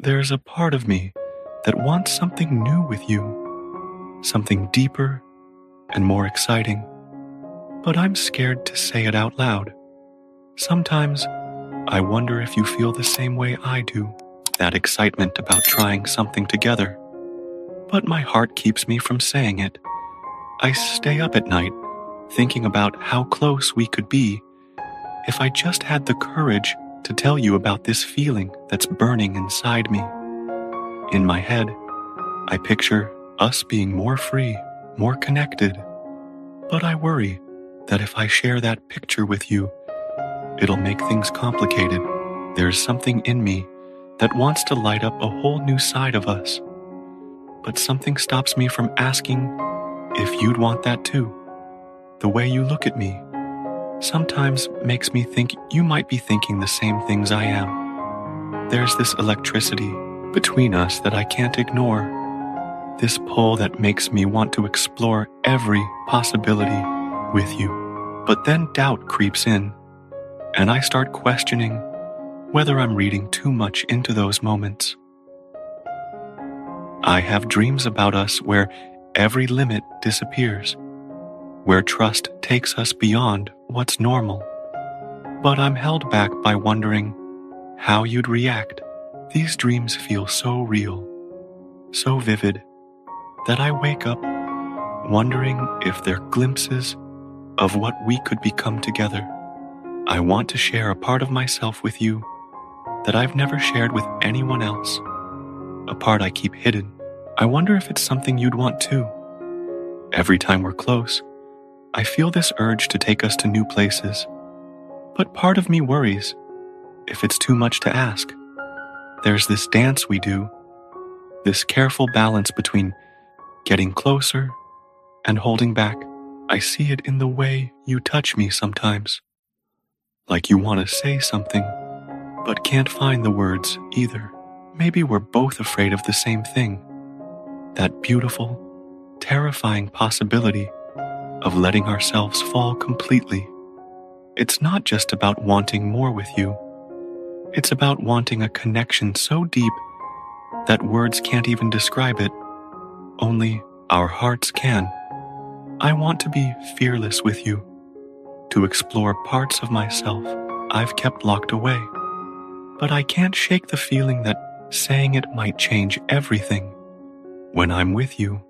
There's a part of me that wants something new with you, something deeper and more exciting, but I'm scared to say it out loud. Sometimes I wonder if you feel the same way I do, that excitement about trying something together. But my heart keeps me from saying it. I stay up at night thinking about how close we could be if I just had the courage to tell you about this feeling that's burning inside me. In my head, I picture us being more free, more connected. But I worry that if I share that picture with you, it'll make things complicated. There's something in me that wants to light up a whole new side of us. But something stops me from asking if you'd want that too. The way you look at me sometimes makes me think you might be thinking the same things I am. There's this electricity between us that I can't ignore. This pull that makes me want to explore every possibility with you. But then doubt creeps in, and I start questioning whether I'm reading too much into those moments. I have dreams about us where every limit disappears, where trust takes us beyond what's normal. But I'm held back by wondering how you'd react. These dreams feel so real, so vivid, that I wake up wondering if they're glimpses of what we could become together. I want to share a part of myself with you that I've never shared with anyone else, a part I keep hidden. I wonder if it's something you'd want too. Every time we're close, I feel this urge to take us to new places, but part of me worries if it's too much to ask. There's this dance we do, this careful balance between getting closer and holding back. I see it in the way you touch me sometimes, like you want to say something, but can't find the words either. Maybe we're both afraid of the same thing, that beautiful, terrifying possibility of letting ourselves fall completely. It's not just about wanting more with you. It's about wanting a connection so deep that words can't even describe it. Only our hearts can. I want to be fearless with you, to explore parts of myself I've kept locked away. But I can't shake the feeling that saying it might change everything. When I'm with you,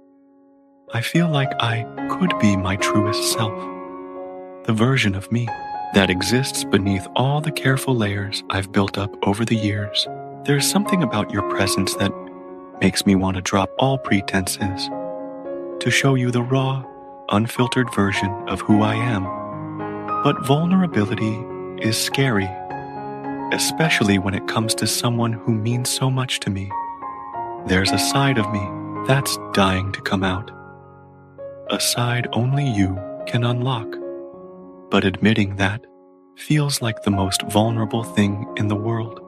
I feel like I could be my truest self, the version of me that exists beneath all the careful layers I've built up over the years. There's something about your presence that makes me want to drop all pretenses, to show you the raw, unfiltered version of who I am. But vulnerability is scary, especially when it comes to someone who means so much to me. There's a side of me that's dying to come out, a side only you can unlock. But admitting that feels like the most vulnerable thing in the world.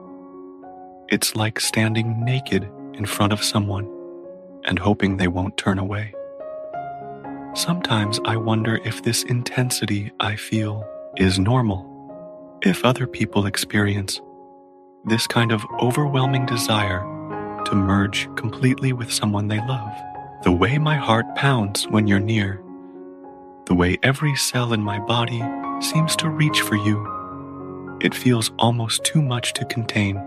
It's like standing naked in front of someone and hoping they won't turn away. Sometimes I wonder if this intensity I feel is normal, if other people experience this kind of overwhelming desire to merge completely with someone they love. The way my heart pounds when you're near, the way every cell in my body seems to reach for you, it feels almost too much to contain.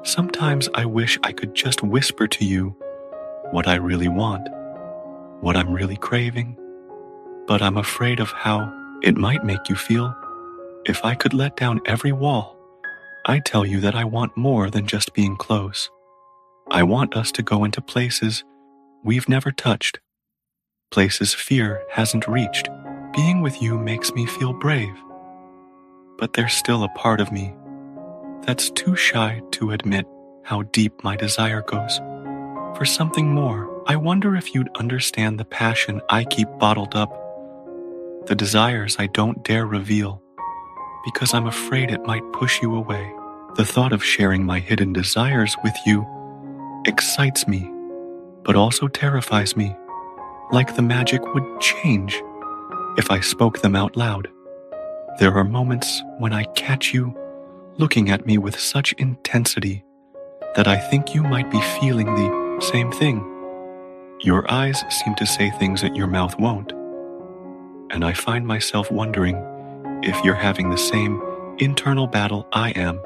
Sometimes I wish I could just whisper to you what I really want, what I'm really craving, but I'm afraid of how it might make you feel. If I could let down every wall, I'd tell you that I want more than just being close. I want us to go into places we've never touched, places fear hasn't reached. Being with you makes me feel brave, but there's still a part of me that's too shy to admit how deep my desire goes. For something more, I wonder if you'd understand the passion I keep bottled up, the desires I don't dare reveal, because I'm afraid it might push you away. The thought of sharing my hidden desires with you excites me, but also terrifies me, like the magic would change if I spoke them out loud. There are moments when I catch you looking at me with such intensity that I think you might be feeling the same thing. Your eyes seem to say things that your mouth won't, and I find myself wondering if you're having the same internal battle I am.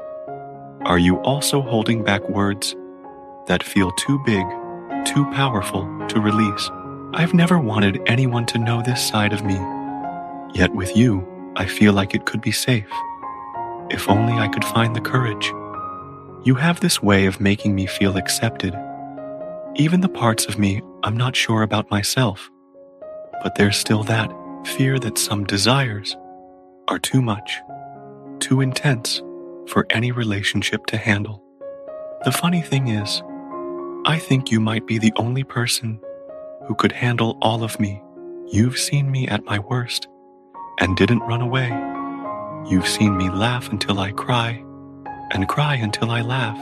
Are you also holding back words that feel too big, too powerful to release? I've never wanted anyone to know this side of me, yet with you, I feel like it could be safe. If only I could find the courage. You have this way of making me feel accepted, even the parts of me I'm not sure about myself. But there's still that fear that some desires are too much, too intense for any relationship to handle. The funny thing is, I think you might be the only person who could handle all of me. You've seen me at my worst and didn't run away. You've seen me laugh until I cry and cry until I laugh,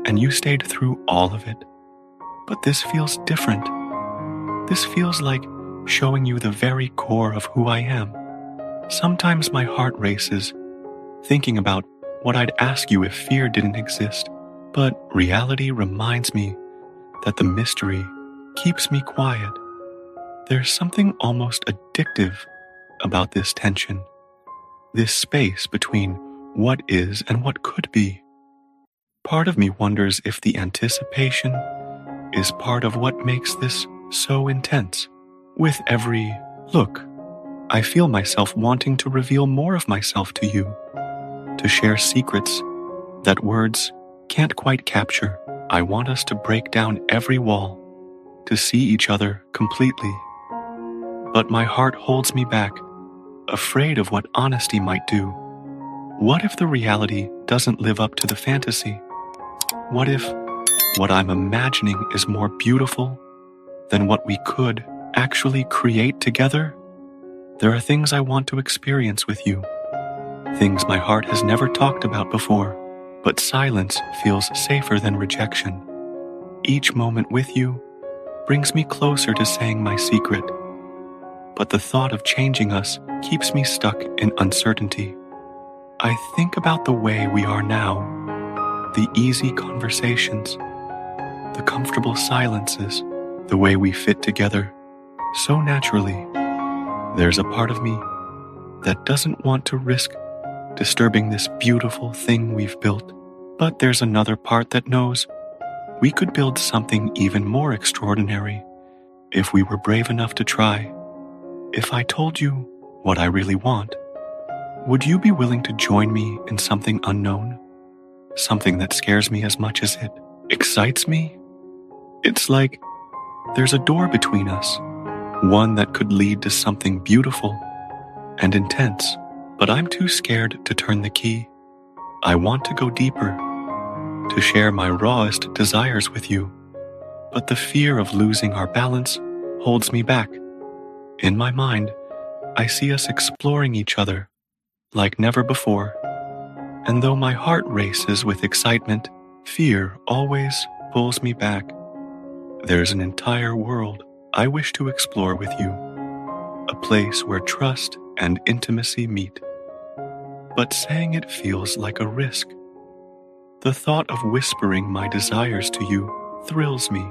and you stayed through all of it. But this feels different. This feels like showing you the very core of who I am. Sometimes my heart races, thinking about what I'd ask you if fear didn't exist, but reality reminds me that the mystery keeps me quiet. There's something almost addictive about this tension, this space between what is and what could be. Part of me wonders if the anticipation is part of what makes this so intense. With every look, I feel myself wanting to reveal more of myself to you, to share secrets that words can't quite capture. I want us to break down every wall, to see each other completely. But my heart holds me back, afraid of what honesty might do. What if the reality doesn't live up to the fantasy? What if what I'm imagining is more beautiful than what we could actually create together? There are things I want to experience with you, things my heart has never talked about before, but silence feels safer than rejection. Each moment with you brings me closer to saying my secret, but the thought of changing us keeps me stuck in uncertainty. I think about the way we are now, the easy conversations, the comfortable silences, the way we fit together so naturally. There's a part of me that doesn't want to risk disturbing this beautiful thing we've built, but there's another part that knows we could build something even more extraordinary if we were brave enough to try. If I told you what I really want, would you be willing to join me in something unknown? Something that scares me as much as it excites me? It's like there's a door between us, one that could lead to something beautiful and intense, but I'm too scared to turn the key. I want to go deeper, to share my rawest desires with you, but the fear of losing our balance holds me back. In my mind, I see us exploring each other like never before, and though my heart races with excitement, fear always pulls me back. There's an entire world I wish to explore with you, a place where trust and intimacy meet. But saying it feels like a risk. The thought of whispering my desires to you thrills me,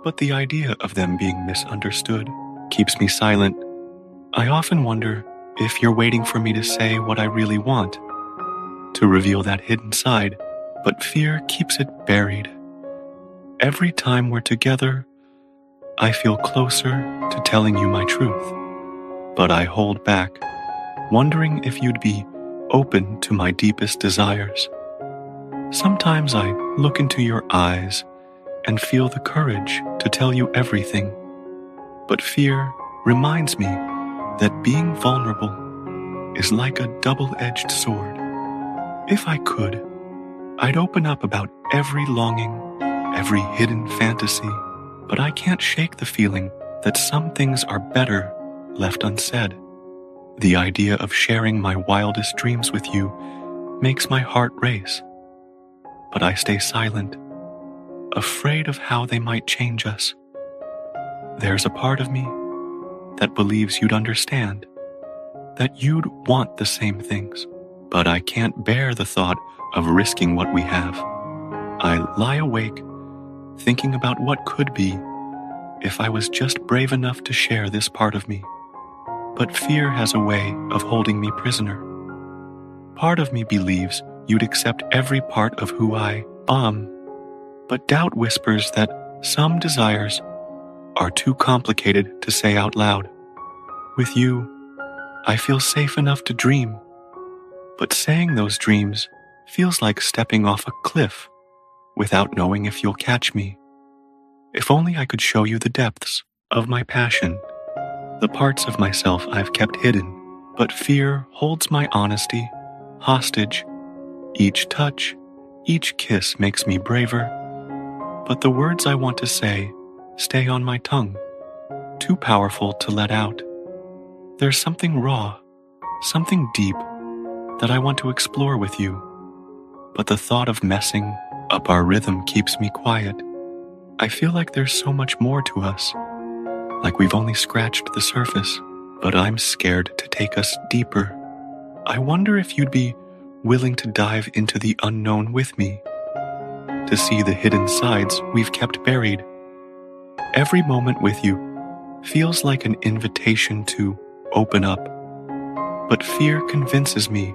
but the idea of them being misunderstood keeps me silent. I often wonder if you're waiting for me to say what I really want, to reveal that hidden side, but fear keeps it buried. Every time we're together, I feel closer to telling you my truth, but I hold back, wondering if you'd be open to my deepest desires. Sometimes I look into your eyes and feel the courage to tell you everything, but fear reminds me that being vulnerable is like a double-edged sword. If I could, I'd open up about every longing, every hidden fantasy, but I can't shake the feeling that some things are better left unsaid. The idea of sharing my wildest dreams with you makes my heart race, but I stay silent, afraid of how they might change us. There's a part of me that believes you'd understand, that you'd want the same things, but I can't bear the thought of risking what we have. I lie awake, thinking about what could be if I was just brave enough to share this part of me. But fear has a way of holding me prisoner. Part of me believes you'd accept every part of who I am, but doubt whispers that some desires are too complicated to say out loud. With you, I feel safe enough to dream, but saying those dreams feels like stepping off a cliff without knowing if you'll catch me. If only I could show you the depths of my passion, the parts of myself I've kept hidden, but fear holds my honesty hostage. Each touch, each kiss makes me braver, but the words I want to say stay on my tongue, too powerful to let out. There's something raw, something deep that I want to explore with you, but the thought of messing up our rhythm keeps me quiet. I feel like there's so much more to us, like we've only scratched the surface, but I'm scared to take us deeper. I wonder if you'd be willing to dive into the unknown with me, to see the hidden sides we've kept buried. Every moment with you feels like an invitation to open up, but fear convinces me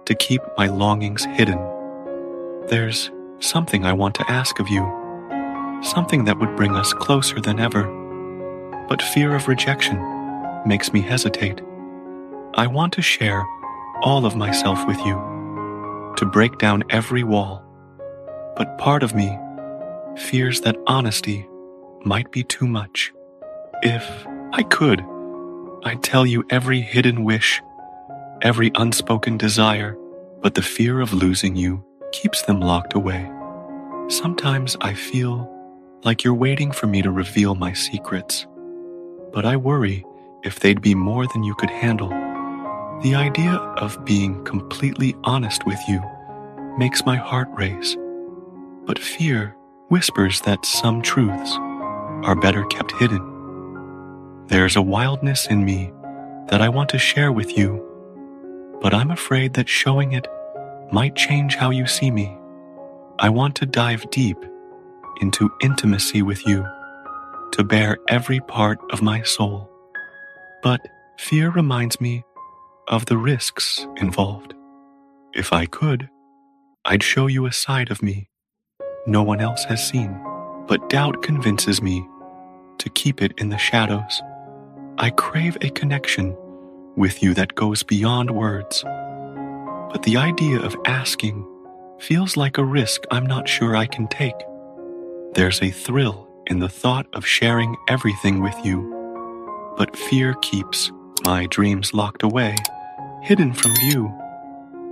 to keep my longings hidden. There's something I want to ask of you, something that would bring us closer than ever, but fear of rejection makes me hesitate. I want to share all of myself with you, to break down every wall, but part of me fears that honesty might be too much. If I could, I'd tell you every hidden wish, every unspoken desire, but the fear of losing you keeps them locked away. Sometimes I feel like you're waiting for me to reveal my secrets, but I worry if they'd be more than you could handle. The idea of being completely honest with you makes my heart race, but fear whispers that some truths are better kept hidden. There's a wildness in me that I want to share with you, but I'm afraid that showing it might change how you see me. I want to dive deep into intimacy with you, to bare every part of my soul. But fear reminds me of the risks involved. If I could, I'd show you a side of me no one else has seen, but doubt convinces me to keep it in the shadows. I crave a connection with you that goes beyond words, but the idea of asking feels like a risk I'm not sure I can take. There's a thrill in the thought of sharing everything with you, but fear keeps my dreams locked away, hidden from view.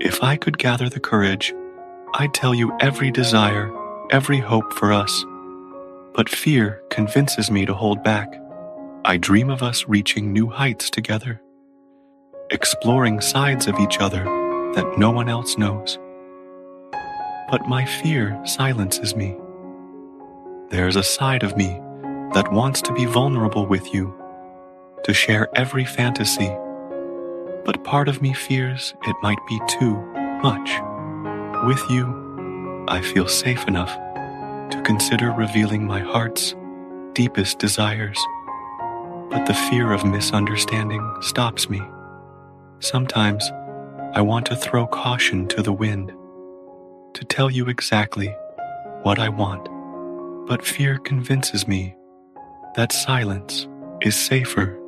If I could gather the courage, I'd tell you every desire, every hope for us, but fear convinces me to hold back. I dream of us reaching new heights together, exploring sides of each other that no one else knows. But my fear silences me. There's a side of me that wants to be vulnerable with you, to share every fantasy, but part of me fears it might be too much. With you, I feel safe enough to consider revealing my heart's deepest desires, but the fear of misunderstanding stops me. Sometimes I want to throw caution to the wind, to tell you exactly what I want, but fear convinces me that silence is safer